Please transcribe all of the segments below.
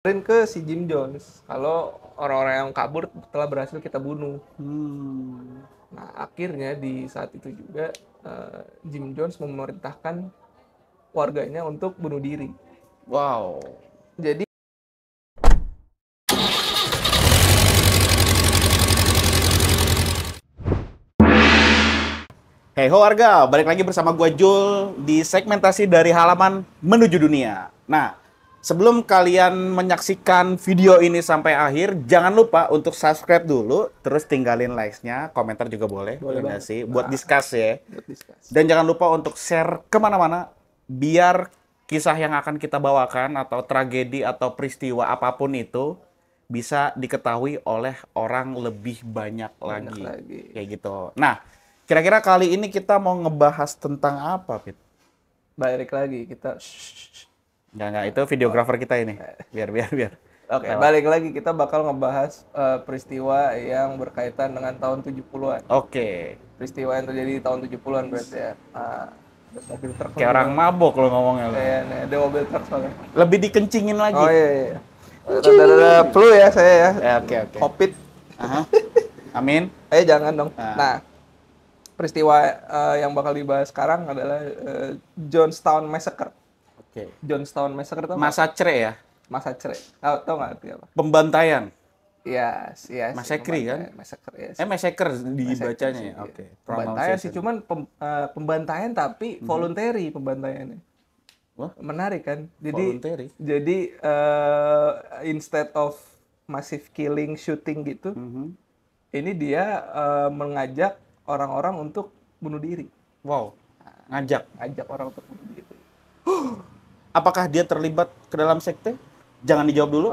ke si Jim Jones kalau orang-orang yang kabur telah berhasil kita bunuh. Nah, akhirnya di saat itu juga Jim Jones memerintahkan warganya untuk bunuh diri. Wow. Jadi Hey ho warga, balik lagi bersama gua Jul di segmentasi dari halaman menuju dunia. Nah, sebelum kalian menyaksikan video ini sampai akhir, jangan lupa untuk subscribe dulu, terus tinggalin likes-nya, komentar juga boleh, Boleh nggak banget. sih, buat discuss ya. buat discuss. Dan jangan lupa untuk share kemana-mana, biar kisah yang akan kita bawakan atau tragedi atau peristiwa apapun itu bisa diketahui oleh orang lebih banyak lagi. Kayak gitu. Nah, kira-kira kali ini kita mau ngebahas tentang apa, Pit? Balik lagi kita. Nggak, itu videografer kita ini. Biar. Oke, balik lagi kita bakal ngebahas peristiwa yang berkaitan dengan tahun 70-an. Oke. Peristiwa yang terjadi di tahun 70-an berarti ya. Ada mobil truk. Kayak orang mabok lo ngomongnya. Lo. Ada mobil truk soalnya. Lebih dikencingin lagi. Oh iya. Ada flu ya saya ya. Oke. Covid. Aha. Amin. Jangan dong. Nah, peristiwa yang bakal dibahas sekarang adalah Jonestown Massacre. Oke. Jonestown Massacre itu Masa cere ya? Masa cere. Tahu nggak artinya apa? Pembantaian. Yes. Massacre kan? Massacre, yes. Massacre dibacanya ya? Oke. Pembantaian sih, cuman pembantaian tapi voluntary pembantaiannya. Wah, menarik kan? voluntary. Jadi instead of massive killing, shooting gitu, ini dia mengajak orang-orang untuk bunuh diri. Wow, ngajak orang untuk bunuh diri. Apakah dia terlibat ke dalam sekte? Jangan dijawab dulu.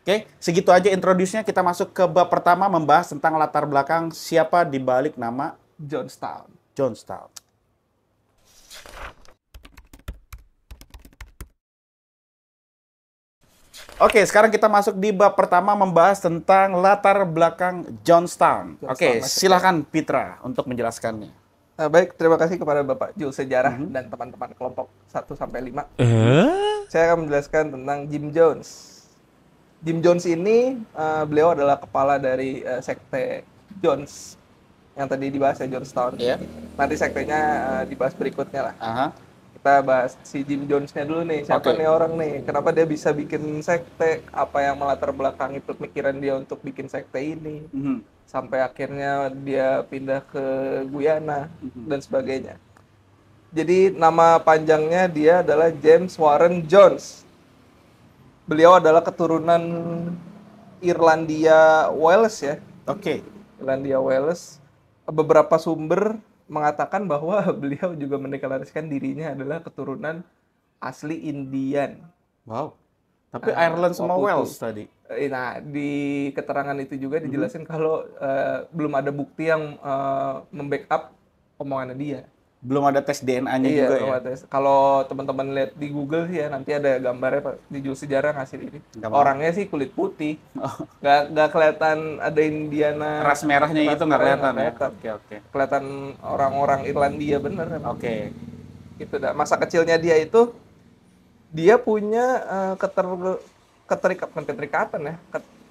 Oke, segitu aja introduce-nya. Kita masuk ke bab pertama, membahas tentang latar belakang siapa di balik nama Jonestown. Oke, sekarang kita masuk di bab pertama, membahas tentang latar belakang Jonestown. Oke, silakan Pitra untuk menjelaskannya. Baik, terima kasih kepada Bapak Jul Sejarah dan teman-teman kelompok 1-5. Saya akan menjelaskan tentang Jim Jones. Jim Jones ini, beliau adalah kepala dari sekte Jones yang tadi dibahas ya, Jonestown. Nanti sektenya dibahas berikutnya lah. Kita bahas si Jim Jones-nya dulu nih. Siapa nih orang nih? Kenapa dia bisa bikin sekte? Apa yang melatar belakangi pemikiran dia untuk bikin sekte ini? Sampai akhirnya dia pindah ke Guyana dan sebagainya. Jadi nama panjangnya dia adalah James Warren Jones. Beliau adalah keturunan Irlandia Wales ya. Irlandia Wales. Beberapa sumber mengatakan bahwa beliau juga mendeklarasikan dirinya adalah keturunan asli Indian. Wow. Tapi Ireland sama Wales tadi. Nah, di keterangan itu juga dijelasin kalau belum ada bukti yang membackup omongannya dia. Belum ada tes DNA-nya juga ya? Kalau teman-teman lihat di Google sih ya, nanti ada gambarnya Pak, di Jul Sejarah ngasih ini. Orangnya sih kulit putih. Nggak kelihatan ada Indiana. Ras merahnya itu nggak kelihatan ya? Oke. Kelihatan orang-orang Irlandia bener. Gitu dah. Masa kecilnya dia itu, dia punya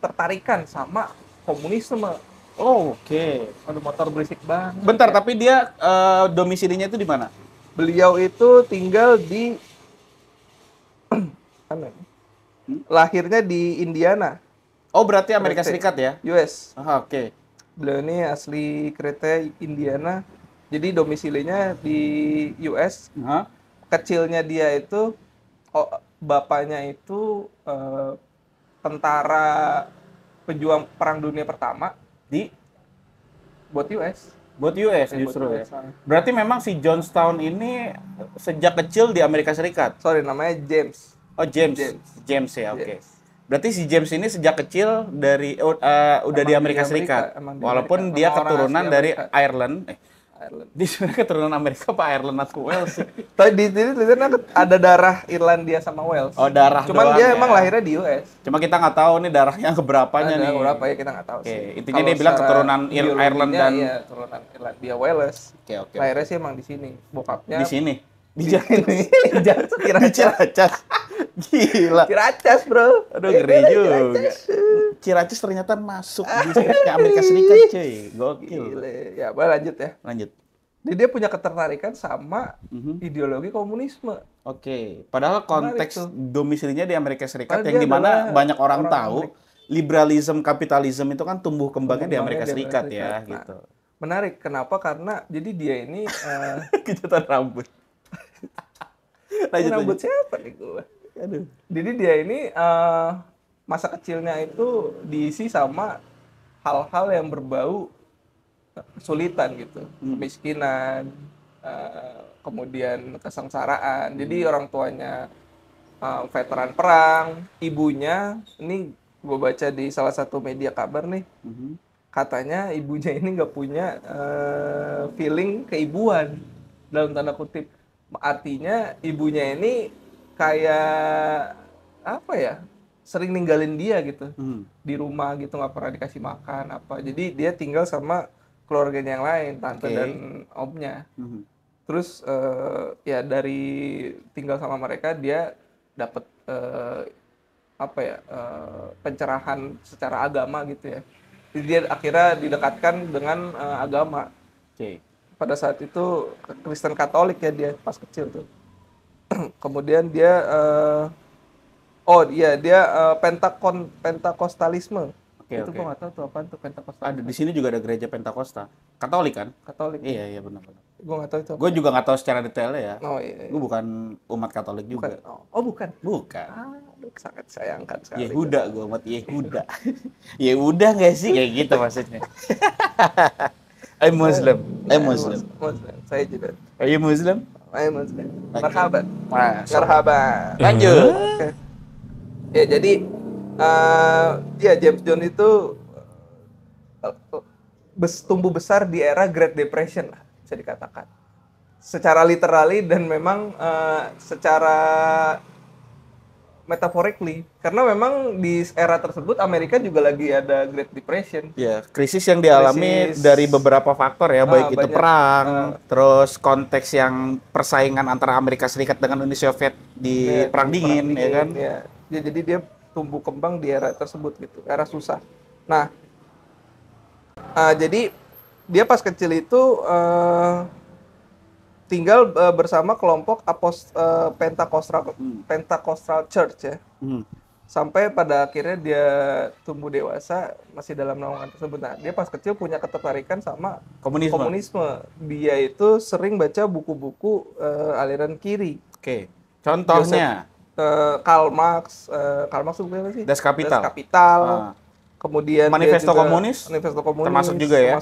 ketertarikan sama komunisme. Ada motor berisik banget. Bentar, tapi dia domisilinya itu di mana? Beliau itu tinggal di lahirnya di Indiana. Oh, berarti Amerika Serikat ya? US. Beliau ini asli Krete, Indiana. Jadi domisilinya di US. Kecilnya dia itu, bapaknya itu tentara pejuang Perang Dunia Pertama buat US justru ya. Berarti memang si Jonestown ini sejak kecil di Amerika Serikat. Namanya James. James ya, oke. Berarti si James ini sejak kecil dari udah di Amerika Serikat. Walaupun dia keturunan dari Ireland. Dia sebenarnya keturunan Amerika apa Ireland atau Wales sih? Tadi di sini tulisannya ada darah Irlandia sama Wales. Darah. Cuman dia emang lahirnya di US. Cuma kita nggak tahu nih darahnya keberapanya nih. Berapa ya kita nggak tahu sih. Intinya dia bilang keturunan Ireland dan keturunan Irlandia Wales. Lahirnya sih emang di sini. Bokapnya di sini. Di Ciracas. Gila. Ciracas, bro. Aduh, ngeri juga. Ciracas ternyata masuk di Amerika Serikat, cuy. Gokil. Gile. Ya, boleh lanjut ya. Lanjut. Jadi dia punya ketertarikan sama ideologi komunisme. Oke. Padahal konteks domisilinya di Amerika Serikat Padahal yang dia dimana adalah banyak orang orang tahu liberalisme, kapitalisme itu kan tumbuh kembangnya di Amerika Kembangnya Serikat ya, Nah, gitu. menarik. Kenapa? Karena jadi dia ini Kejutan rambut. Lanjut, rambut siapa nih gue? Aduh. Jadi dia ini masa kecilnya itu diisi sama hal-hal yang berbau kesulitan gitu, kemiskinan, kemudian kesengsaraan. Jadi orang tuanya veteran perang, ibunya ini gue baca di salah satu media kabar nih, katanya ibunya ini nggak punya feeling keibuan dalam tanda kutip. Artinya ibunya ini kayak apa ya, sering ninggalin dia gitu di rumah gitu, nggak pernah dikasih makan apa. Jadi dia tinggal sama keluarganya yang lain, tante dan omnya. Terus ya dari tinggal sama mereka dia dapat apa ya, pencerahan secara agama gitu ya. Jadi dia akhirnya didekatkan dengan agama. Pada saat itu Kristen Katolik ya dia pas kecil tuh. Kemudian dia Pentakostalisme. Itu gue nggak tahu tuh apaan tuh Pentakostalisme. Ada di sini juga ada gereja Pentakosta. Katolik kan? Katolik. Iya benar. Gue nggak tahu itu. Gue juga nggak tahu secara detailnya ya. Oh iya. Gue bukan umat Katolik juga. Oh bukan. Bukan. Aduh, sangat sayangkan sekali. Yehuda, gue umat Yehuda. Yehuda nggak sih kayak gitu maksudnya? I'm Muslim. Muslim. Saya juga. Are you Muslim? I'm Muslim. Marhaban. Marhaban. Lanjut. Ya jadi ya James Jones itu tumbuh besar di era Great Depression lah, bisa dikatakan. Secara literally dan memang secara metaphorically, karena memang di era tersebut Amerika juga lagi ada Great Depression. Ya, krisis yang dialami dari beberapa faktor ya, baik itu perang, terus konteks yang persaingan antara Amerika Serikat dengan Uni Soviet di Perang Dingin, ya kan? Ya, jadi dia tumbuh kembang di era tersebut gitu, era susah. Nah, jadi dia pas kecil itu tinggal bersama kelompok Pentecostal Church ya. Sampai pada akhirnya dia tumbuh dewasa masih dalam naungan tersebut. Nah, dia pas kecil punya ketertarikan sama komunisme. Dia itu sering baca buku-buku aliran kiri. Oke. Contohnya Karl Marx itu apa sih? Das Kapital. Kemudian Manifesto Komunis termasuk juga ya.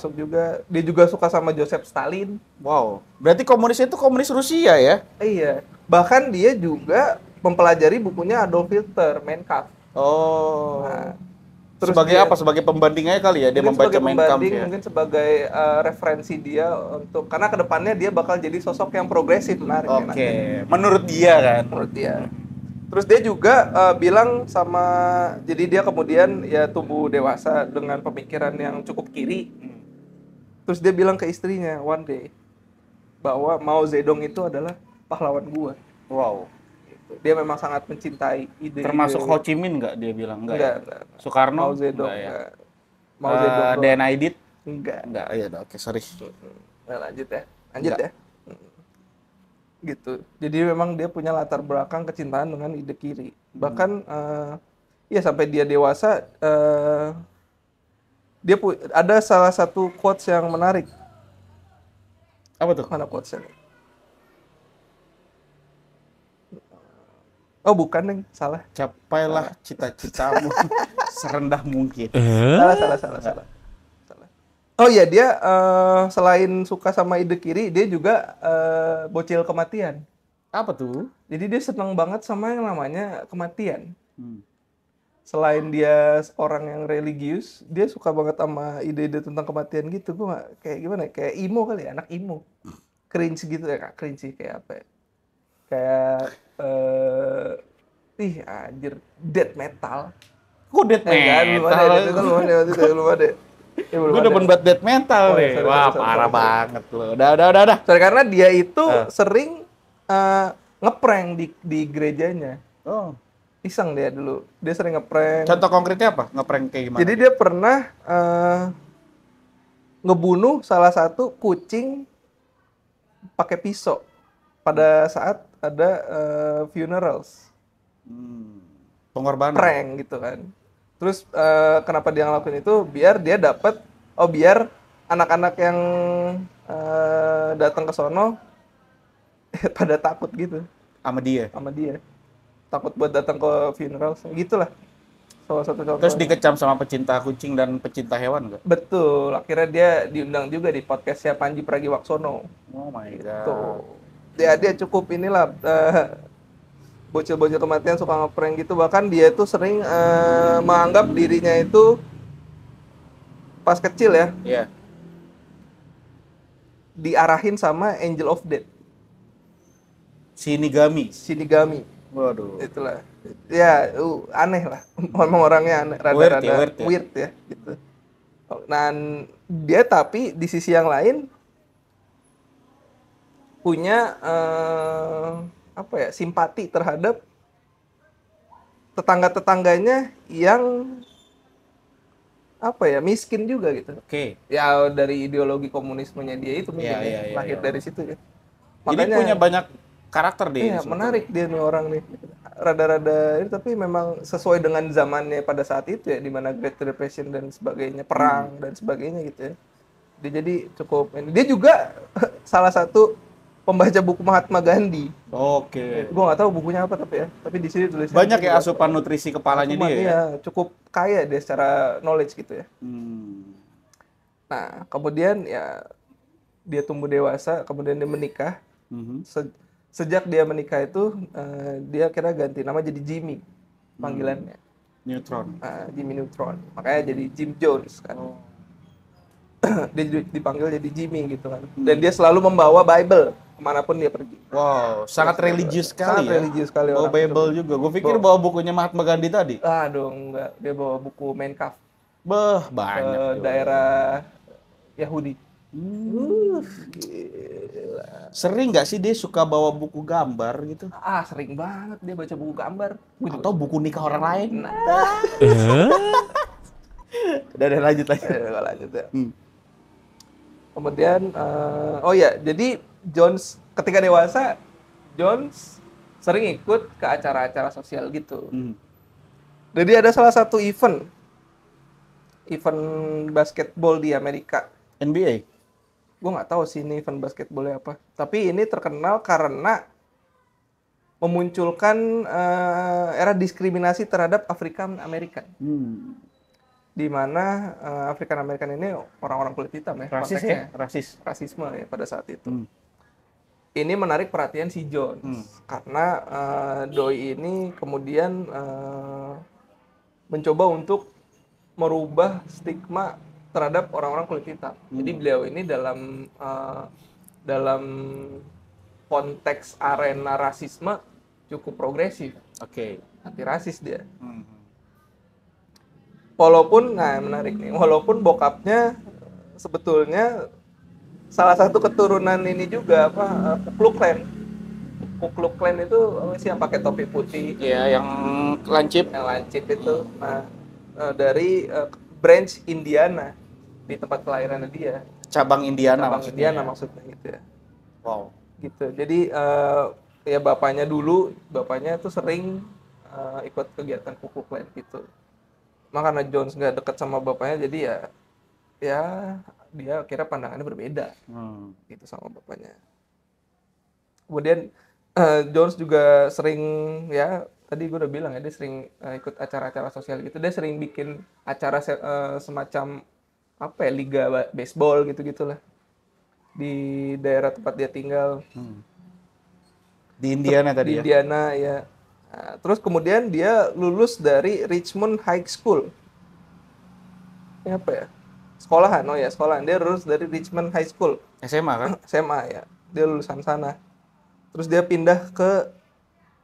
Dia juga suka sama Joseph Stalin. Wow. Berarti komunis itu komunis Rusia ya? Iya. Bahkan dia juga mempelajari bukunya Adolf Hitler, Mein Kampf. Oh. Nah, terus sebagai apa? Sebagai pembandingnya kali ya dia membaca Mein Kampf ya. Mungkin sebagai referensi dia untuk karena kedepannya dia bakal jadi sosok yang progresif, menarik. Oke. Menurut dia kan? Menurut dia. Terus dia juga bilang sama, jadi dia kemudian ya tumbuh dewasa dengan pemikiran yang cukup kiri. Terus dia bilang ke istrinya one day bahwa Mao Zedong itu adalah pahlawan gua. Wow. Dia memang sangat mencintai ide. Termasuk Ho Chi Minh nggak dia bilang? Enggak. Soekarno? Mao Zedong. Ya? Mao Zedong. Dan Aidit? Enggak. Iya, oke, sorry. Nah, lanjut ya. Gitu. Jadi memang dia punya latar belakang kecintaan dengan ide kiri. Bahkan ya sampai dia dewasa dia ada salah satu quotes yang menarik. Apa tuh? Mana quotesnya? Oh bukan, Neng. Salah. Capailah cita-citamu serendah mungkin. Salah. Oh iya, dia selain suka sama ide kiri, dia juga bocil kematian. Apa tuh? Jadi dia seneng banget sama yang namanya kematian. Selain dia orang yang religius, dia suka banget sama ide-ide tentang kematian gitu. Gue gak, kayak gimana ya? Kayak emo kali ya, anak emo. Cringe gitu ya, Kak. Cringe sih, kayak apa ya? Kayak, anjir, death metal. Kok death metal? Belum ada. Gue udah buat death metal nih. Wah, parah banget loh. Udah. Karena dia itu sering ngeprank di gerejanya. Oh. Iseng dia dulu. Dia sering ngeprank. Contoh konkretnya apa? Ngeprank kayak gimana? Jadi dia pernah ngebunuh salah satu kucing pakai pisau pada saat ada funerals. Pengorbanan. Prank gitu kan. Terus kenapa dia ngelakuin itu? Biar dia dapat, biar anak-anak yang datang ke sono pada takut gitu Sama dia. sama dia. Takut buat datang ke funeral, gitulah. Salah satu contoh. Terus dikecam sama pecinta kucing dan pecinta hewan nggak? Betul, akhirnya dia diundang juga di podcastnya Panji Pragiwaksono. Oh my god. Tuh. Dia cukup inilah bocil-bocil kematian suka ngeprank gitu, bahkan dia itu sering menganggap dirinya itu pas kecil ya Iya. diarahin sama Angel of Death, Shinigami. Shinigami. Waduh. Itulah. Ya, aneh lah. Memang orangnya aneh, rada-rada weird ya gitu. Dan dia tapi di sisi yang lain punya simpati terhadap tetangga-tetangganya yang miskin juga gitu. Oke. Ya dari ideologi komunismenya dia itu mungkin lahir dari situ ya. Makanya, jadi punya banyak karakter dia. Iya, menarik dia nih orang nih. Rada-rada ini tapi memang sesuai dengan zamannya pada saat itu ya, di mana Great Depression dan sebagainya, perang dan sebagainya gitu ya. Dia jadi cukup ini. Dia juga salah satu pembaca buku Mahatma Gandhi. Oke. Gua nggak tahu bukunya apa tapi ya. Tapi di sini tulisannya banyak ya asupan nutrisi kepalanya dia ya. Iya, cukup kaya dia secara knowledge gitu ya. Nah, kemudian ya dia tumbuh dewasa, kemudian dia menikah. Sejak dia menikah itu dia kira ganti nama jadi Jimmy panggilannya. Neutron. Jimmy Neutron. Makanya jadi Jim Jones kan. Dia dipanggil jadi Jimmy gitu kan. Dan dia selalu membawa Bible kemanapun dia pergi. Wow, sangat religius sekali. Sangat religius sekali. Bawa Bible juga. Gue pikir bawa bukunya Mahatma Gandhi tadi. Aduh, enggak. Dia bawa buku Mein Kampf. Banyak. Ke daerah Yahudi. Gila. Sering nggak sih dia suka bawa buku gambar gitu? Sering banget dia baca buku gambar. Atau buku nikah orang lain? Udah lanjut lagi. Lanjut ya. Kemudian, jadi Jones ketika dewasa, Jones sering ikut ke acara-acara sosial gitu. Jadi ada salah satu event basketball di Amerika. NBA? Gue nggak tahu sih ini event basketballnya apa. Tapi ini terkenal karena memunculkan era diskriminasi terhadap African American. Di mana African American ini orang-orang kulit hitam ya. Rasisme ya pada saat itu. Ini menarik perhatian si Jones karena doi ini kemudian mencoba untuk merubah stigma terhadap orang-orang kulit hitam. Jadi beliau ini dalam konteks arena rasisme cukup progresif. Oke. Anti rasis dia. Walaupun, menarik nih, walaupun bokapnya sebetulnya salah satu keturunan ini juga Ku Klux Klan. Ku Klux Klan itu sih yang pakai topi putih. Iya, yang lancip. Yang lancip itu. Nah, dari branch Indiana di tempat kelahirannya dia. Cabang Indiana maksudnya gitu ya. Wow. Gitu. Jadi ya bapaknya tuh sering ikut kegiatan Ku Klux Klan gitu. Makanya Jones nggak dekat sama bapaknya, jadi ya dia kira pandangannya berbeda gitu sama bapaknya. Kemudian Jones juga sering, ya tadi gue udah bilang ya, dia sering ikut acara-acara sosial gitu. Dia sering bikin acara semacam liga baseball gitu-gitulah di daerah tempat dia tinggal. Di Indiana tadi ya? Di Indiana ya. Nah, terus kemudian dia lulus dari Richmond High School. Ini apa ya? Sekolahan. Dia lulus dari Richmond High School. SMA kan? SMA ya. Dia lulusan sana. Terus dia pindah ke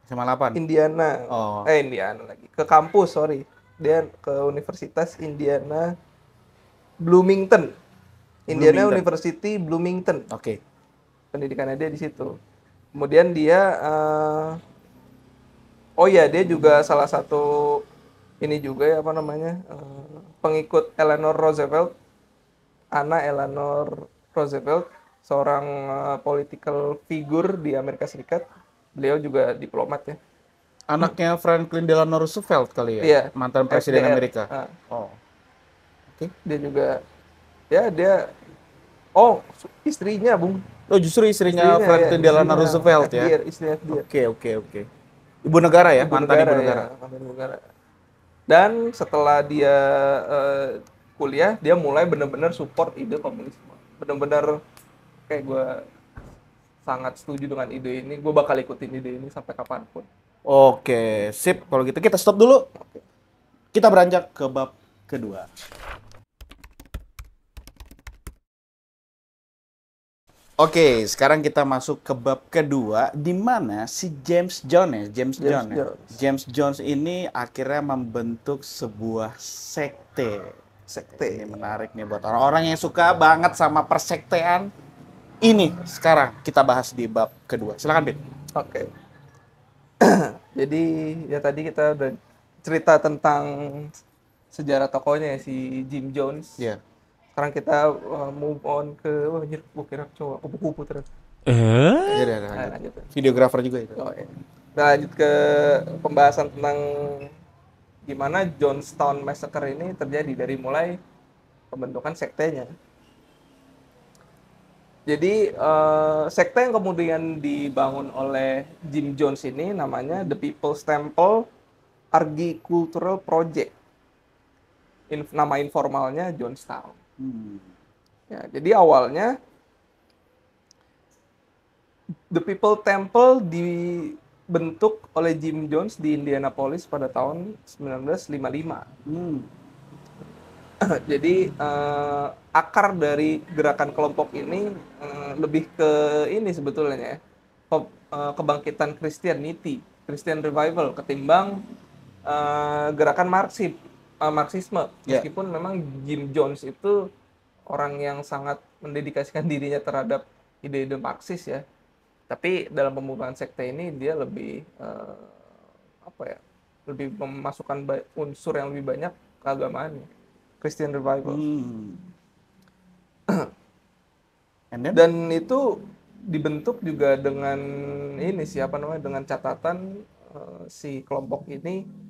SMA 8? Indiana. Indiana lagi. Ke kampus, Dia ke Universitas Indiana Bloomington. Indiana University Bloomington. Oke. Pendidikannya dia di situ. Kemudian dia oh ya, dia juga salah satu ini juga ya, apa namanya, pengikut Eleanor Roosevelt, Anna Eleanor Roosevelt, seorang political figure di Amerika Serikat. Beliau juga diplomat ya. Anaknya Franklin Delano Roosevelt kali ya? Iya, Mantan Presiden FDR. Amerika. Nah, Oh, oke. dia juga, ya dia, oh istrinya Bung, Oh, justru istrinya istrinya ya, Franklin Delano istrinya Roosevelt ya? FDR, istrinya FDR. Oke, oke, oke. Ibu negara ya? Ibu Mantan ibu negara ya, negara. mantan ibu negara. Dan setelah dia eh, kuliah, dia mulai benar-benar support ide komunisme. Benar-benar kayak gue sangat setuju dengan ide ini. Gue bakal ikutin ide ini sampai kapanpun. Oke, sip. Kalau gitu kita stop dulu. Kita beranjak ke bab kedua. Oke, sekarang kita masuk ke bab kedua, di mana si James Jones James Jones ini akhirnya membentuk sebuah sekte. Ini menarik nih buat orang-orang yang suka banget sama persektean. Ini sekarang kita bahas di bab kedua. Silakan, Bin. Oke. Jadi ya tadi kita udah cerita tentang sejarah tokohnya ya, si Jim Jones. Iya. Sekarang kita move on ke, wah anjir, gue kira cowok kupu-kupu terus. Jadi Nah, lanjut. videografer juga itu. Oh, iya. Kita lanjut ke pembahasan tentang gimana Jonestown Massacre ini terjadi dari mulai pembentukan sektenya. Jadi sekte yang kemudian dibangun oleh Jim Jones ini namanya The People's Temple Agricultural Project. Nama informalnya Jonestown. Ya, jadi awalnya The People Temple dibentuk oleh Jim Jones di Indianapolis pada tahun 1955. Jadi akar dari gerakan kelompok ini lebih ke ini sebetulnya ya, kebangkitan Christian Revival ketimbang gerakan Marxisme. Meskipun memang Jim Jones itu orang yang sangat mendedikasikan dirinya terhadap ide-ide Marxis ya, tapi dalam pembukaan sekte ini dia lebih lebih memasukkan unsur yang lebih banyak keagamaannya, Christian Revival. Dan itu dibentuk juga dengan ini dengan catatan si kelompok ini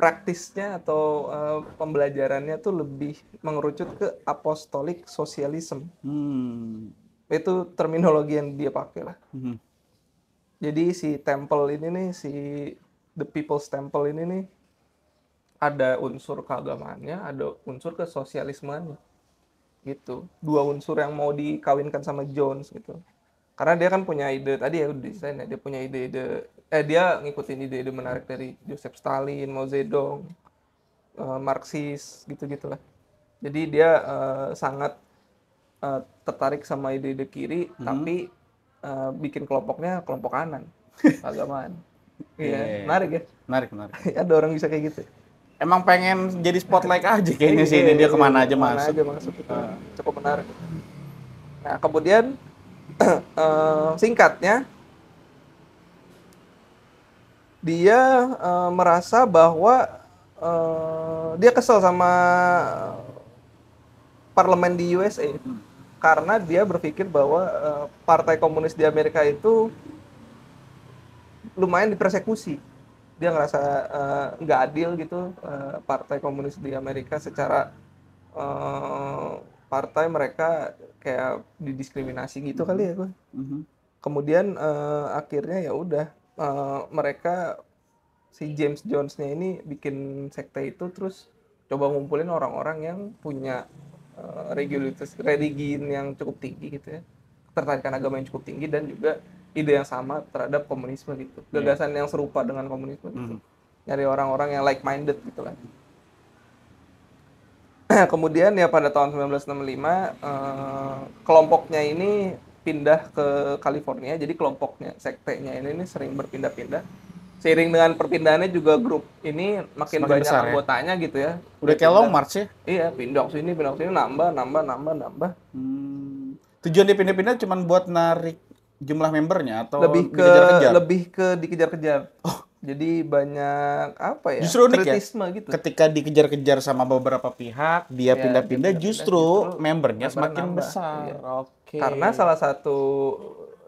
praktisnya atau pembelajarannya tuh lebih mengerucut ke apostolic socialism. Itu terminologi yang dia pakai lah. Jadi si temple ini nih, si The People's Temple ini nih, ada unsur keagamaannya, ada unsur kesosialismenya. Gitu. Dua unsur yang mau dikawinkan sama Jones gitu. Karena dia kan punya ide tadi ya, udah desain ya, dia punya ide-ide dia ngikutin ide-ide menarik dari Joseph Stalin, Mao Zedong, Marxis gitu-gitulah. Jadi dia sangat tertarik sama ide-ide kiri, tapi bikin kelompoknya kelompok kanan, keagamaan. Iya, menarik ya. Menarik. Ada orang bisa kayak gitu. Emang pengen jadi spotlight aja kayaknya sih ini, dia kemana aja masuk. Itu cukup menarik. Nah, kemudian singkatnya, dia merasa bahwa dia kesel sama parlemen di USA karena dia berpikir bahwa partai komunis di Amerika itu lumayan dipersekusi. Dia ngerasa nggak adil gitu, partai komunis di Amerika secara partai mereka kayak didiskriminasi gitu kali ya gue. Kemudian akhirnya ya udah, mereka si James Jones-nya ini bikin sekte itu, terus coba ngumpulin orang-orang yang punya religion yang cukup tinggi gitu ya, ketertarikan agama yang cukup tinggi, dan juga ide yang sama terhadap komunisme gitu, gagasan yang serupa dengan komunisme gitu. Nyari orang-orang yang like minded gitu lah. Kemudian ya pada tahun 1965 kelompoknya ini pindah ke California. Jadi kelompoknya, sektenya ini sering berpindah-pindah. Seiring dengan perpindahannya juga grup ini makin Semakin banyak besar, anggotanya ya? Gitu ya. Udah kayak Long March ya? Iya, pindah sini, nambah. Tujuan dia pindah-pindah cuma buat narik jumlah membernya atau lebih ke dikejar-kejar? lebih ke dikejar-kejar. Jadi banyak apa ya? Justru unik ya, Kritisme gitu. ketika dikejar-kejar sama beberapa pihak, dia Ya, dia pindah-pindah, pindah-pindah, justru membernya membernya semakin nambah. besar. Iya. Oke. Karena salah satu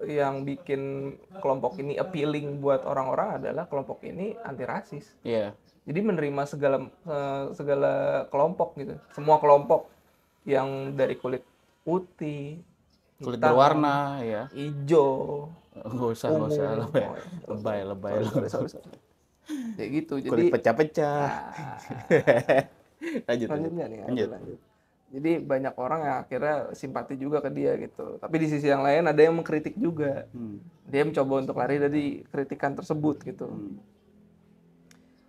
yang bikin kelompok ini appealing buat orang-orang adalah kelompok ini anti rasis. Iya. Jadi menerima segala kelompok gitu. Semua kelompok yang dari kulit putih, Kulit hitam, berwarna, ya. hijau, Nggak usah, ungu. lebay. Oh, ya. Lebay. Sorry. Kayak gitu. Jadi Kulit pecah-pecah. Lanjut. selanjutnya nih, lanjut. Jadi banyak orang yang akhirnya simpati juga ke dia gitu. Tapi di sisi yang lain ada yang mengkritik juga. Dia mencoba untuk lari dari kritikan tersebut gitu.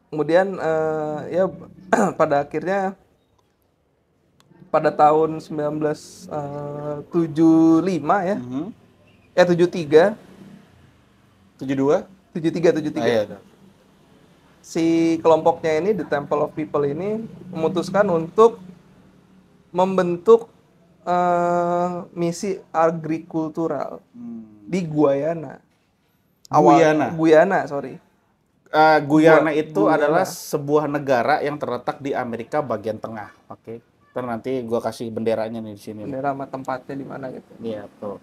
Kemudian ya pada akhirnya pada tahun 1975 ya. 73. 72? 73. Iya. Si kelompoknya ini, The Temple of People ini memutuskan untuk membentuk misi agrikultural di Guyana. Guyana, sorry. Guyana itu Guyana. adalah sebuah negara yang terletak di Amerika bagian tengah. Oke. Ntar nanti gua kasih benderanya nih di sini. Bendera sama tempatnya di mana gitu. Iya, tuh.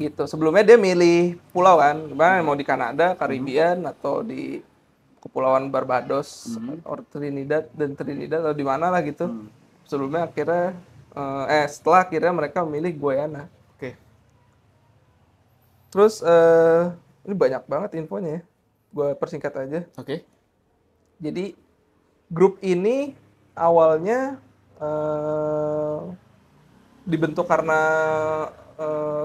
Gitu. Sebelumnya dia milih pulau kan, mau di Kanada, Karibian atau di Kepulauan Barbados, or Trinidad atau di mana lah gitu. Sebelumnya akhirnya setelah akhirnya mereka memilih Guyana. Oke. Terus ini banyak banget infonya ya. Gue persingkat aja. Oke. Jadi grup ini awalnya dibentuk karena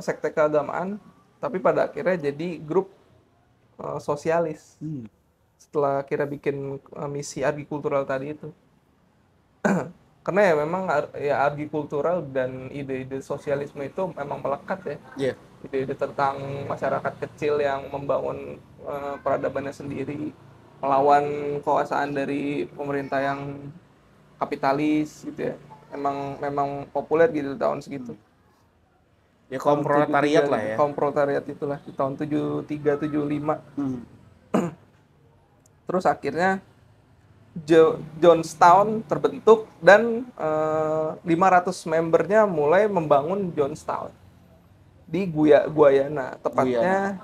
sekte keagamaan, tapi pada akhirnya jadi grup sosialis. Setelah akhirnya bikin misi agrikultural tadi itu. Karena ya memang ya agrikultural dan ide-ide sosialisme itu memang melekat ya. Iya. Ide-ide tentang masyarakat kecil yang membangun peradabannya sendiri, melawan kekuasaan dari pemerintah yang kapitalis gitu ya. Memang populer gitu tahun segitu. Ya kaum proletariat lah ya. Kaum proletariat itulah di tahun 73 75. Terus akhirnya Johnstown terbentuk dan 500 membernya mulai membangun Johnstown di Guyana, tepatnya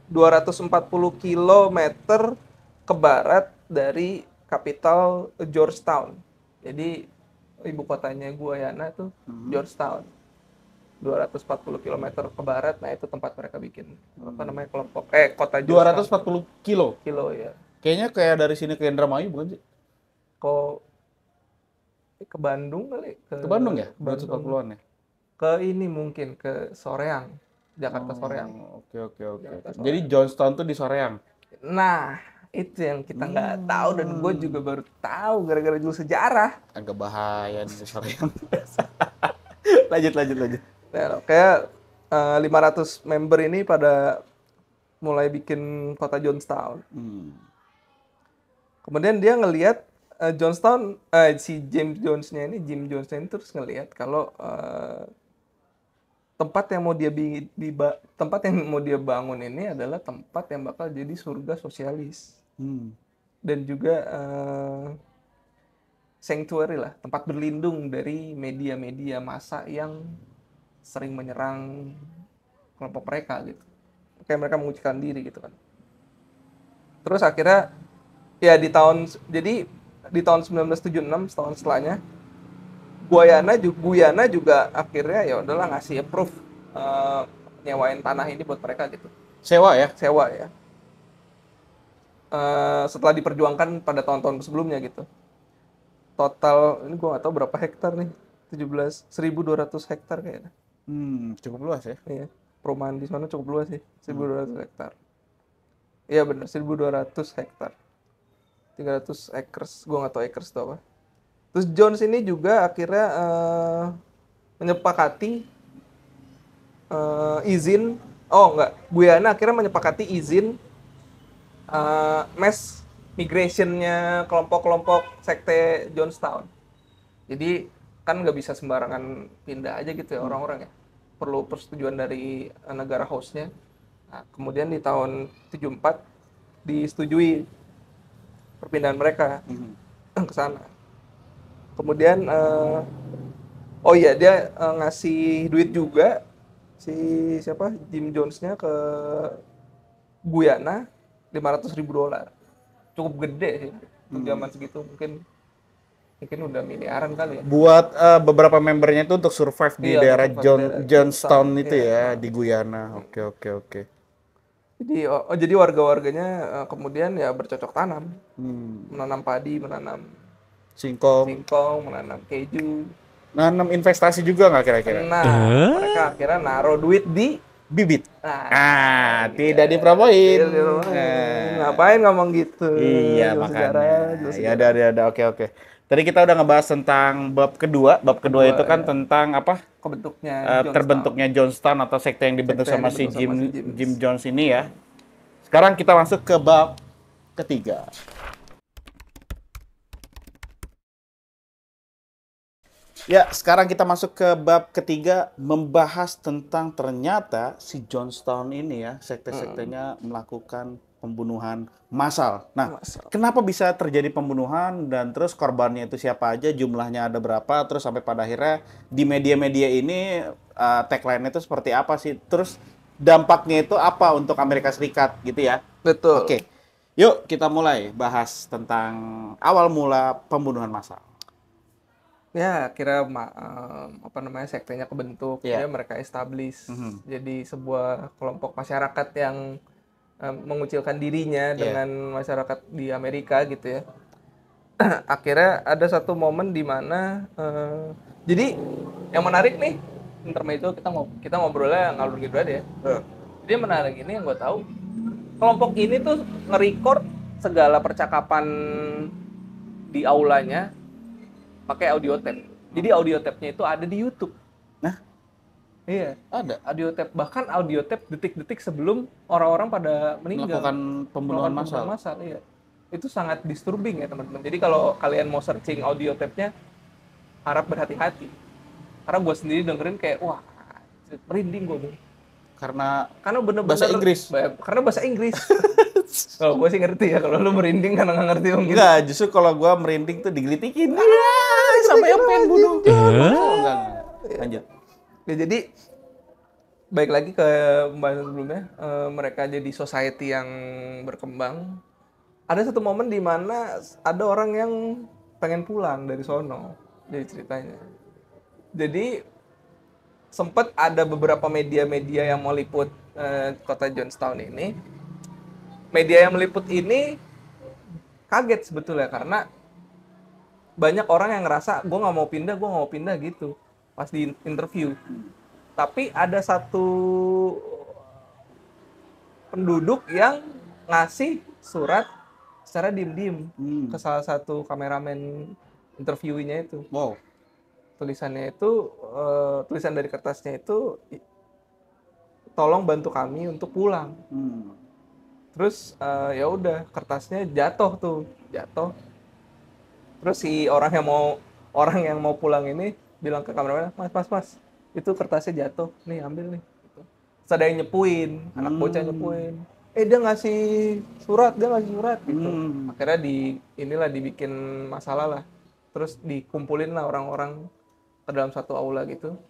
240 km ke barat dari kapital Georgetown. Jadi ibu kotanya Guyana tuh Georgetown. 240 km ke barat, nah itu tempat mereka bikin apa namanya kelompok kota Georgetown. 240 kilo. Ya. Kayaknya kayak dari sini ke Indramayu bukan sih? Kok ke Bandung kali? Ke Bandung ya? 240-an Bandung. ya? Ke ini mungkin ke Soreang, Jakarta Soreang. Oke. Jadi Johnstown tuh di Soreang. Nah, itu yang kita nggak tahu dan gue juga baru tahu gara-gara dulu sejarah. Agak bahaya nih Soreang. lanjut. Nah, kayak 500 member ini pada mulai bikin kota Johnstown. Kemudian dia ngelihat Johnstown, si Jim Jones-nya ini terus ngelihat kalau tempat yang mau dia bangun ini adalah tempat yang bakal jadi surga sosialis. Dan juga sanctuary lah, tempat berlindung dari media-media massa yang sering menyerang kelompok mereka gitu. Kayak mereka mengucilkan diri gitu kan. Terus akhirnya ya di tahun 1976, setahun setelahnya, Guyana juga akhirnya ya udahlah ngasih approve nyewain tanah ini buat mereka gitu. Sewa ya? Setelah diperjuangkan pada tahun-tahun sebelumnya gitu. Total ini gue nggak tahu berapa hektar nih, 1.200 hektar kayaknya. Cukup luas ya? Iya, perumahan di sana cukup luas sih, 1.200 hektar. Iya benar, 1.200 hektar. 300 acres, gue nggak tahu acres itu apa. Terus Jones ini juga akhirnya menyepakati Guyana akhirnya menyepakati izin mass migration-nya kelompok-kelompok sekte Johnstown. Jadi kan nggak bisa sembarangan pindah aja gitu ya orang-orang ya. perlu persetujuan dari negara hostnya. Nah, kemudian di tahun 74 disetujui perpindahan mereka ke sana. Kemudian oh iya dia ngasih duit juga si siapa Jim Jones-nya ke Guyana $500.000. Cukup gede sih untuk zaman segitu, mungkin udah miliaran kali ya. Buat beberapa membernya itu untuk survive di Iya, untuk daerah survive di daerah Johnstown Johnstown, itu iya. ya, di Guyana. Oke. Jadi warga-warganya kemudian ya bercocok tanam, Hmm. menanam padi, menanam Singkong. singkong, menanam keju. Nanam investasi juga nggak kira-kira? Nah, mereka akhirnya naruh duit di Bibit. nah, Tidak dipromoin. ngapain ngomong gitu? Iya, Jual makanya. sejarah, jual Ya sejarah. udah, oke. Tadi kita udah ngebahas tentang bab kedua. Bab kedua itu kan ya, tentang apa? kebentuknya Terbentuknya Johnstown atau sekte yang dibentuk Sekte yang sama si dibentuk sama si Jim Jones ini ya. Sekarang kita masuk ke bab ketiga. Ya, sekarang kita masuk ke bab ketiga, membahas tentang ternyata si Johnstown ini ya, sekte-sektenya melakukan pembunuhan massal. Nah, Massal. kenapa bisa terjadi pembunuhan dan terus korbannya itu siapa aja, jumlahnya ada berapa, terus sampai pada akhirnya di media-media ini tagline itu seperti apa sih? Terus dampaknya itu apa untuk Amerika Serikat gitu ya? Betul. Oke, yuk kita mulai bahas tentang awal mula pembunuhan massal. Ya, kira sektenya kebentuk, Iya. ya mereka establish jadi sebuah kelompok masyarakat yang mengucilkan dirinya dengan masyarakat di Amerika gitu ya. Akhirnya ada satu momen di mana jadi yang menarik nih intermezzo kita ngobrolnya ngalur gitu aja ya. Jadi yang menarik ini yang gue tahu kelompok ini tuh nge-record segala percakapan di aulanya pakai audio tape. Jadi audio tape-nya itu ada di YouTube. Nah, Iya, ada audio tape, bahkan audio tape detik-detik sebelum orang-orang pada meninggal. melakukan pembunuhan massal. Iya. Itu sangat disturbing ya teman-teman. Jadi kalau kalian mau searching audio tape-nya, harap berhati-hati. Karena gue sendiri dengerin kayak, wah, merinding gue. Karena bener-bener bahasa Inggris. Karena bahasa Inggris. Kalau gue sih ngerti ya, kalau lu merinding karena nggak ngerti mungkin. Enggak, justru kalau gua merinding tuh digelitikin. Sampai yang pengen bunuh. Enggak. Lanjut. Ya, jadi baik lagi ke pembahasan sebelumnya, mereka jadi society yang berkembang. Ada satu momen di mana ada orang yang pengen pulang dari sono, jadi ceritanya. Jadi sempat ada beberapa media-media yang mau liput kota Johnstown ini. Media yang meliput ini kaget sebetulnya karena banyak orang yang ngerasa gue nggak mau pindah gitu pas di interview. Tapi ada satu penduduk yang ngasih surat secara diem-diem ke salah satu kameramen interviewnya itu. Wow. Tulisannya itu tulisan dari kertasnya itu, tolong bantu kami untuk pulang. Terus ya udah kertasnya jatuh. Terus si orang yang mau pulang ini bilang ke kameramen, mas, itu kertasnya jatuh, nih ambil nih. Terus ada yang nyepuin, anak bocah nyepuin. Dia ngasih surat gitu. Akhirnya dibikin masalah lah. Terus dikumpulin lah orang-orang ke dalam satu aula gitu.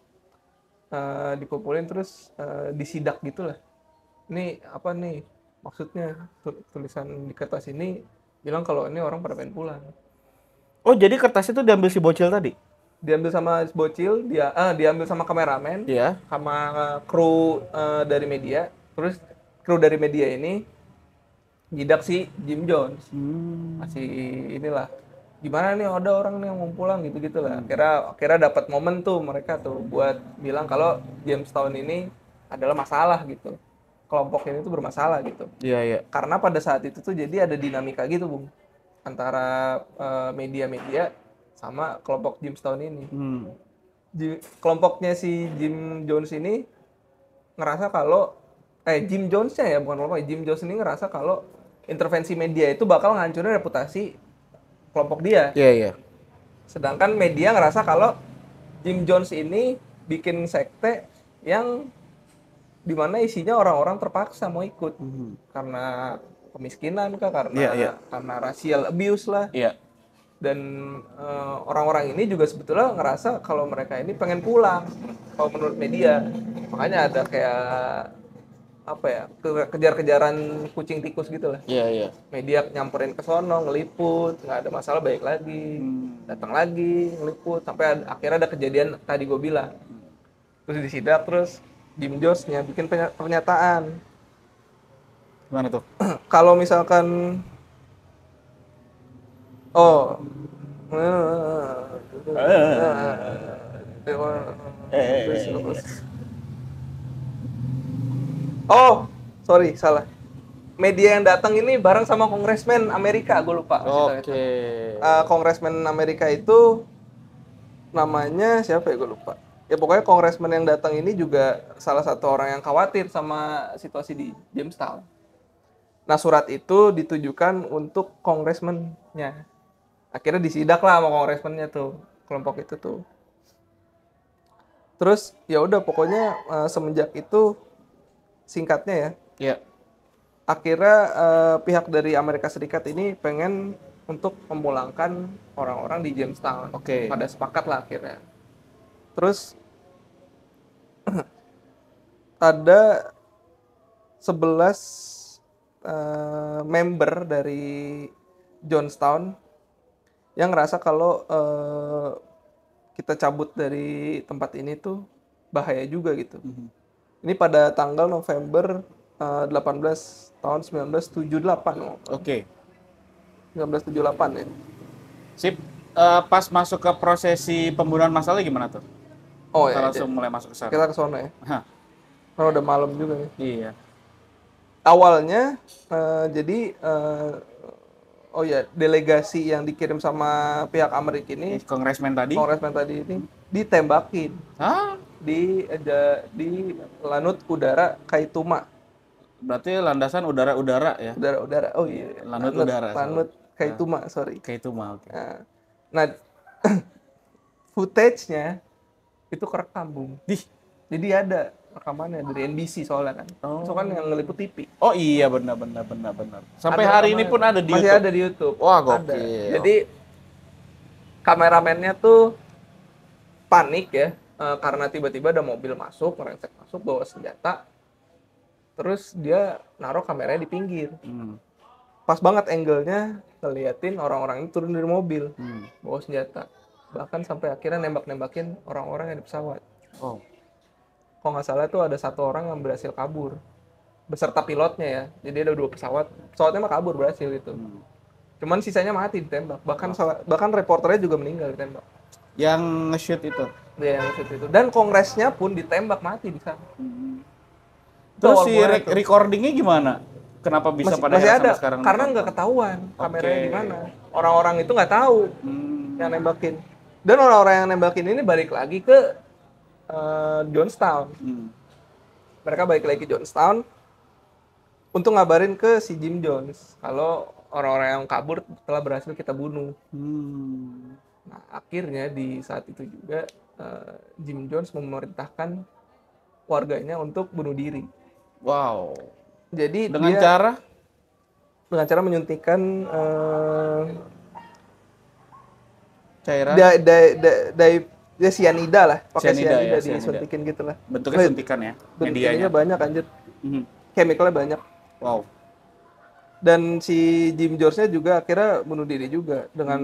Dikumpulin terus disidak gitulah. Ini apa nih? Maksudnya tulisan di kertas ini bilang kalau ini orang pada pengen pulang. Oh, jadi kertas itu diambil si bocil tadi? Diambil sama bocil, diambil sama kameramen, sama kru dari media. Terus kru dari media ini nyidak si Jim Jones. Masih inilah, gimana nih ada orang nih yang mau pulang gitu-gitu lah. Akhirnya dapat momen tuh mereka tuh buat bilang kalau Johnstown ini adalah masalah gitu. Kelompok ini tuh bermasalah gitu. Iya. Karena pada saat itu tuh jadi ada dinamika gitu, Bung. Antara media-media sama kelompok Johnstown ini. Kelompoknya si Jim Jones ini ngerasa kalau Jim Jones-nya ya, bukan kelompok. Jim Jones ini ngerasa kalau intervensi media itu bakal ngancurin reputasi kelompok dia. Iya. Sedangkan media ngerasa kalau Jim Jones ini bikin sekte yang dimana isinya orang-orang terpaksa mau ikut karena kemiskinan kah, karena racial abuse lah. Dan orang-orang ini juga sebetulnya ngerasa kalau mereka ini pengen pulang kalau menurut media. Makanya ada kayak apa ya, kejar-kejaran kucing tikus gitu lah. Media nyamperin ke sono, ngeliput, nggak ada masalah, baik lagi, datang lagi, ngeliput, sampai akhirnya ada kejadian tadi gue bilang. Terus disidak, terus Jim Jones-nya bikin pernyataan. Gimana tuh? Kalau misalkan sorry, salah. Media yang datang ini bareng sama kongresmen Amerika, gue lupa. Kongresmen Amerika itu namanya siapa ya, gue lupa. Ya pokoknya kongresmen yang datang ini juga salah satu orang yang khawatir sama situasi di Jamestown. Nah, surat itu ditujukan untuk kongresmennya. Akhirnya disidak lah sama kongresmennya tuh, kelompok itu tuh. Terus ya udah pokoknya semenjak itu, singkatnya ya. Akhirnya pihak dari Amerika Serikat ini pengen untuk memulangkan orang-orang di Jamestown. Pada sepakat lah akhirnya. Terus ada 11 member dari Jonestown yang ngerasa kalau kita cabut dari tempat ini tuh bahaya juga gitu. Ini pada tanggal November 18 tahun 1978. 1978 ya. Sip. Pas masuk ke prosesi pembunuhan masalahnya gimana tuh? Kita langsung mulai masuk ke sana. Kita ke sana ya. Karena udah malam juga nih. Iya. Awalnya jadi delegasi yang dikirim sama pihak Amerika ini, kongresmen tadi ini ditembakin. Di lanut udara Kaituma. Berarti landasan udara-udara ya? Udara-udara. Oh iya. Lanut Kaituma, sorry. Kaituma, oke. Nah, footage-nya itu kerekam, Bung. Jadi ada rekamannya dari NBC soalnya kan. Soalnya yang ngeliput TV. Oh iya, benar. Sampai ada hari ini pun ada di masih YouTube. Ada di YouTube. Wah, gokil. Jadi kameramennya tuh panik ya, karena tiba-tiba ada mobil masuk, merengsek masuk bawa senjata. Terus dia naruh kameranya di pinggir. Pas banget angle-nya ngeliatin orang-orang ini turun dari mobil, bawa senjata. Bahkan sampai akhirnya nembak-nembakin orang-orang yang di pesawat. Kalau nggak salah tuh ada satu orang yang berhasil kabur beserta pilotnya ya. Jadi ada 2 pesawatnya mah kabur berhasil gitu. Cuman sisanya mati ditembak. Bahkan reporternya juga meninggal ditembak. Yang nge-shoot itu. Dia yang nge-shoot itu. Dan kongresnya pun ditembak mati di sana. Terus si recordingnya gimana? Kenapa bisa pada masih ada sekarang? Karena nggak ketahuan kameranya di mana. Orang-orang itu nggak tahu yang nembakin. Dan orang-orang yang nembakin ini balik lagi ke Jonestown. Mereka balik lagi ke Jonestown untuk ngabarin ke si Jim Jones kalau orang-orang yang kabur telah berhasil kita bunuh. Nah, akhirnya di saat itu juga Jim Jones memerintahkan warganya untuk bunuh diri. Wow. Jadi dengan cara menyuntikkan cairan sianida lah, pakai sianida disuntikin gitu lah. Bentuknya suntikan ya. Medianya banyak anjir. Chemicalnya banyak. Wow. Dan si Jim Jones-nya juga akhirnya bunuh diri juga dengan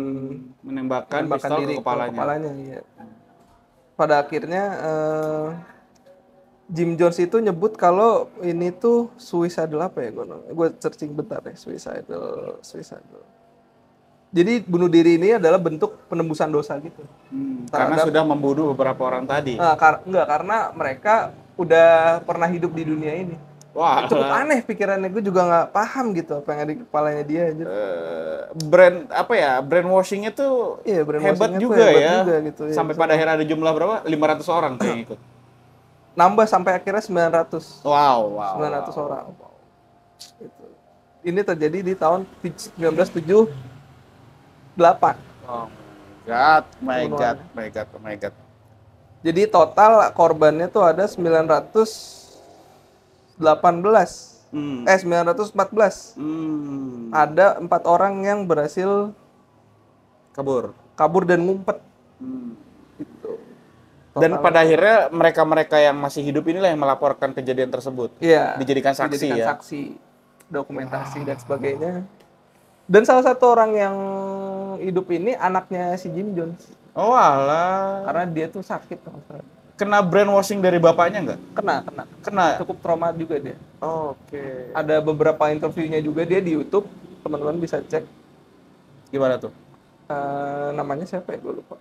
menembakkan pistol ke kepalanya. Iya. Pada akhirnya Jim Jones itu nyebut kalau ini tuh suicidal apa ya, gue searching bentar deh, suicidal. Jadi bunuh diri ini adalah bentuk penembusan dosa gitu. Karena sudah membunuh beberapa orang tadi. Enggak, karena mereka udah pernah hidup di dunia ini. Wah, cukup aneh pikirannya, gue juga nggak paham gitu apa yang ada di kepalanya dia aja. Brainwashing-nya tuh hebat juga gitu, ya. Sampai pada akhirnya ada jumlah berapa? 500 orang yang ikut. Nambah sampai akhirnya 900. Wow. 900 orang. Gitu. Ini terjadi di tahun 1978. Oh my god. Jadi total korbannya tuh ada 914. 914. Ada 4 orang yang berhasil kabur dan ngumpet. Gitu. Dan pada akhirnya mereka-mereka yang masih hidup inilah yang melaporkan kejadian tersebut. Iya. Dijadikan saksi ya. Saksi, dokumentasi dan sebagainya. Dan salah satu orang yang hidup ini anaknya si Jim Jones. Oh alah. Karena dia tuh sakit. Kena brainwashing dari bapaknya nggak? Kena. Cukup trauma juga dia. Oke. Ada beberapa interviewnya juga dia di YouTube. Teman-teman bisa cek. Gimana tuh? Namanya siapa ya? Gue lupa.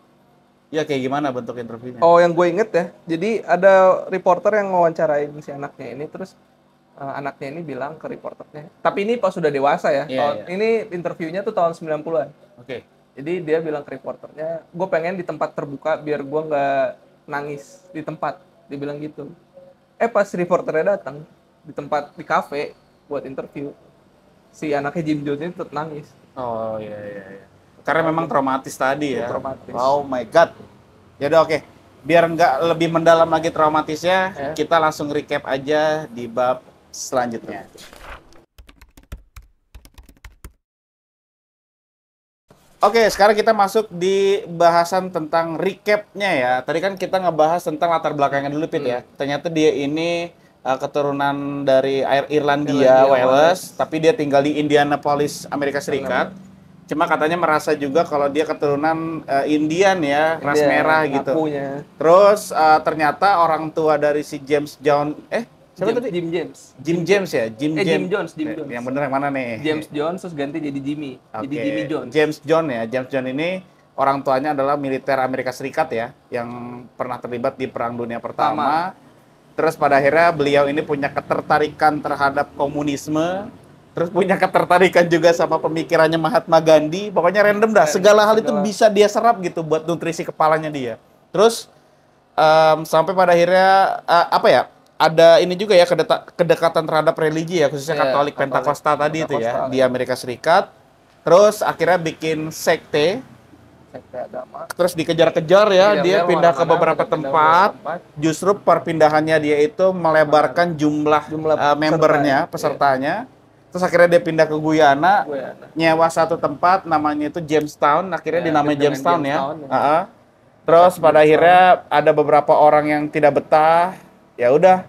Ya kayak gimana bentuk interviewnya? Oh, yang gue inget ya. Jadi ada reporter yang wawancarain si anaknya ini, terus anaknya ini bilang ke reporternya. Tapi ini pas sudah dewasa ya. Ini interviewnya tuh tahun 90-an. Oke. Jadi dia bilang ke reporternya, gue pengen di tempat terbuka biar gue nggak nangis di tempat. Dia bilang gitu. Pas reporternya datang di kafe buat interview, si anaknya Jim Jones ini tetap nangis. Oh iya. Karena memang traumatis tadi ya. Traumatis. Oh my god. Ya udah oke. Biar nggak lebih mendalam lagi traumatisnya, kita langsung recap aja di bab selanjutnya. Oke, sekarang kita masuk di bahasan tentang recapnya ya. Tadi kan kita ngebahas tentang latar belakangnya dulu, Pit ya. Ternyata dia ini keturunan dari Irlandia, Wales, tapi dia tinggal di Indianapolis, Amerika Serikat. Cuma katanya merasa juga kalau dia keturunan Indian ya, ras merah gitu. Ngakunya. Terus ternyata orang tua dari si James John, siapa tadi? Jim James. Jim Jones. Jim Jones. Yang bener yang mana nih? James Jones terus ganti jadi Jimmy. Jadi Jimmy Jones. James John ya. James John ini orang tuanya adalah militer Amerika Serikat ya, yang pernah terlibat di Perang Dunia Pertama. Terus pada akhirnya beliau ini punya ketertarikan terhadap komunisme. Terus punya ketertarikan juga sama pemikirannya Mahatma Gandhi. Pokoknya random dah. Segala hal itu bisa dia serap gitu buat nutrisi kepalanya dia. Terus sampai pada akhirnya ada ini juga ya kedekatan terhadap religi ya, khususnya Katolik Pentakosta tadi itu ya di Amerika Serikat. Terus akhirnya bikin sekte agama. Terus dikejar-kejar ya, dia pindah ke beberapa tempat. Justru perpindahannya dia itu melebarkan jumlah membernya, pesertanya. Terus akhirnya dia pindah ke Guyana, nyewa satu tempat namanya itu Jamestown, akhirnya dinamai Jamestown ya. Terus pada akhirnya ada beberapa orang yang tidak betah, ya udah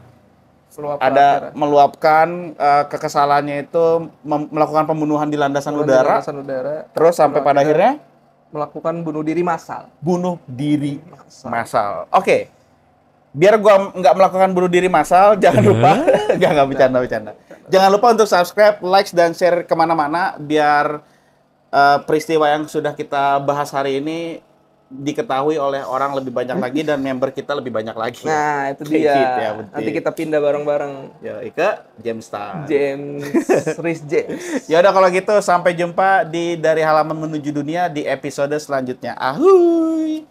meluapkan kekesalannya itu melakukan pembunuhan di landasan udara. Terus sampai pada akhirnya melakukan bunuh diri massal. Oke. Biar gua nggak melakukan bunuh diri massal, jangan lupa, nggak bercanda. Jangan lupa untuk subscribe, like, dan share kemana-mana biar peristiwa yang sudah kita bahas hari ini diketahui oleh orang lebih banyak lagi dan member kita lebih banyak lagi. Nah, itu dia. Gitu ya, nanti kita pindah bareng-bareng. Ya, ke Jamestown. Rhys James. Ya udah kalau gitu sampai jumpa di Dari Halaman Menuju Dunia di episode selanjutnya. Ahuy.